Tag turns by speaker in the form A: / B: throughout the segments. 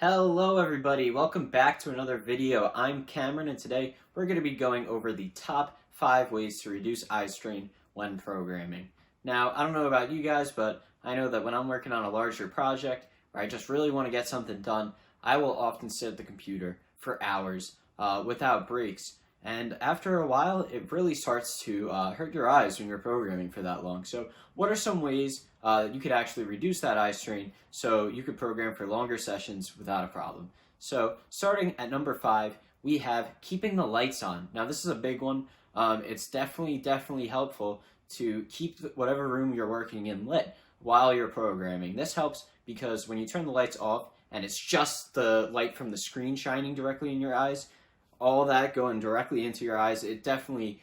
A: Hello everybody, welcome back to another video. I'm Cameron and today we're going to be going over the top 5 ways to reduce eye strain when programming. Now, I don't know about you guys, but I know that when I'm working on a larger project where I just really want to get something done, I will often sit at the computer for hours without breaks. And after a while, it really starts to hurt your eyes when you're programming for that long. So what are some ways you could actually reduce that eye strain so you could program for longer sessions without a problem? So starting at number 5, we have keeping the lights on. Now this is a big one. It's definitely helpful to keep whatever room you're working in lit while you're programming. This helps because when you turn the lights off and it's just the light from the screen shining directly in your eyes, all that going directly into your eyes, it definitely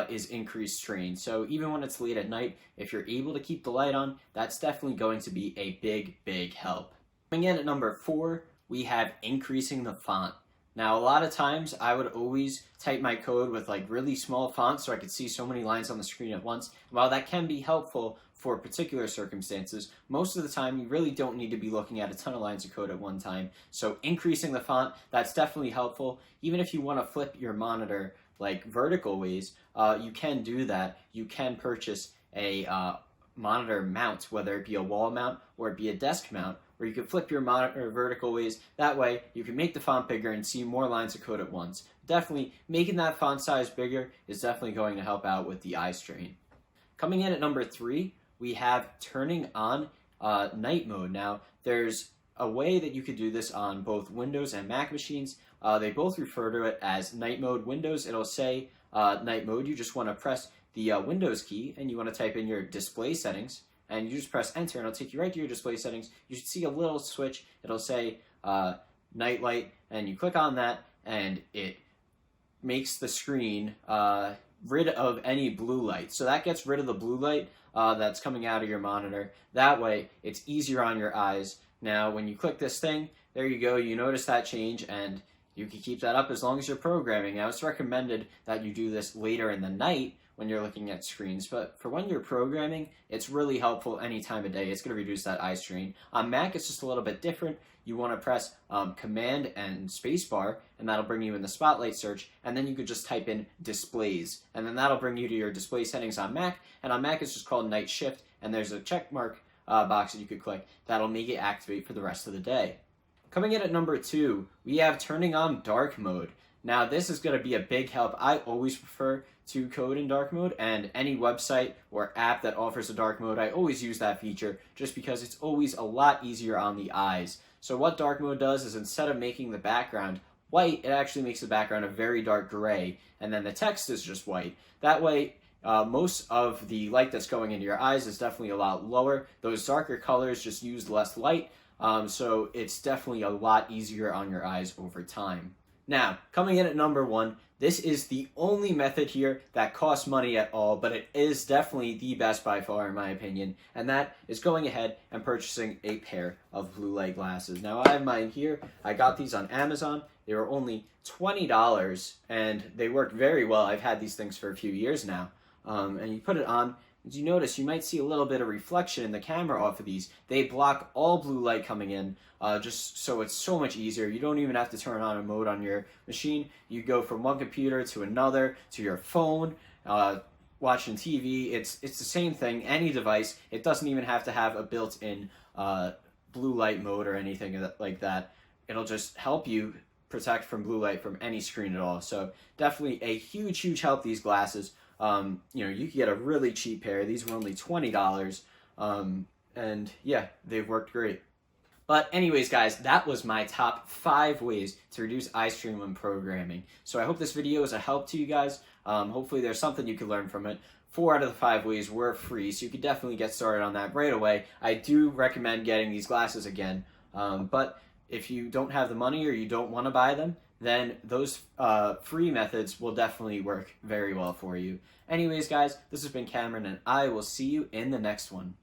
A: is increased strain. So even when it's late at night, if you're able to keep the light on, that's definitely going to be a big help. Coming in at number 4, we have increasing the font. Now, a lot of times I would always type my code with like really small fonts so I could see so many lines on the screen at once. While that can be helpful for particular circumstances, most of the time you really don't need to be looking at a ton of lines of code at one time. So increasing the font, that's definitely helpful. Even if you want to flip your monitor like vertical ways, you can do that. You can purchase a monitor mount, whether it be a wall mount or it be a desk mount, where you can flip your monitor vertical ways. That way you can make the font bigger and see more lines of code at once. Definitely making that font size bigger is definitely going to help out with the eye strain. Coming in at number 3, we have turning on night mode. Now there's a way that you could do this on both Windows and Mac machines. They both refer to it as night mode. Windows, it'll say night mode. You just want to press the Windows key and you want to type in your display settings, and you just press enter and it'll take you right to your display settings. You should see a little switch. It'll say night light, and you click on that and it makes the screen rid of any blue light. So that gets rid of the blue light that's coming out of your monitor. That way it's easier on your eyes. Now when you click this thing, there you go, you notice that change, and you can keep that up as long as you're programming. Now it's recommended that you do this later in the night when you're looking at screens, but for when you're programming, it's really helpful any time of day. It's going to reduce that eye strain. On Mac, it's just a little bit different. You want to press Command and Spacebar, and that'll bring you in the Spotlight search, and then you could just type in Displays, and then that'll bring you to your display settings on Mac, and on Mac it's just called Night Shift, and there's a check mark box that you could click. That'll make it activate for the rest of the day. Coming in at number 2, we have turning on dark mode. Now this is going to be a big help. I always prefer to code in dark mode, and any website or app that offers a dark mode, I always use that feature just because it's always a lot easier on the eyes. So what dark mode does is instead of making the background white, it actually makes the background a very dark gray, and then the text is just white. That way, most of the light that's going into your eyes is definitely a lot lower. Those darker colors just use less light, so it's definitely a lot easier on your eyes over time. Now, coming in at number 1, this is the only method here that costs money at all, but it is definitely the best by far in my opinion, and that is going ahead and purchasing a pair of blue light glasses. Now, I have mine here. I got these on Amazon. They were only $20, and they work very well. I've had these things for a few years now, and you put it on. As you notice, you might see a little bit of reflection in the camera off of these. They block all blue light coming in, just so it's so much easier. You don't even have to turn on a mode on your machine. You go from one computer to another, to your phone, watching TV. It's the same thing, any device. It doesn't even have to have a built-in blue light mode or anything like that. It'll just help you protect from blue light from any screen at all. So definitely a huge help, these glasses. You know, you can get a really cheap pair. These were only $20, and yeah, they've worked great. But anyways, guys, that was my top 5 ways to reduce eye strain when programming. So I hope this video is a help to you guys. Hopefully there's something you can learn from it. 4 out of the 5 ways were free, so you could definitely get started on that right away. I do recommend getting these glasses again, but if you don't have the money or you don't want to buy them, then those free methods will definitely work very well for you. Anyways, guys, this has been Cameron, and I will see you in the next one.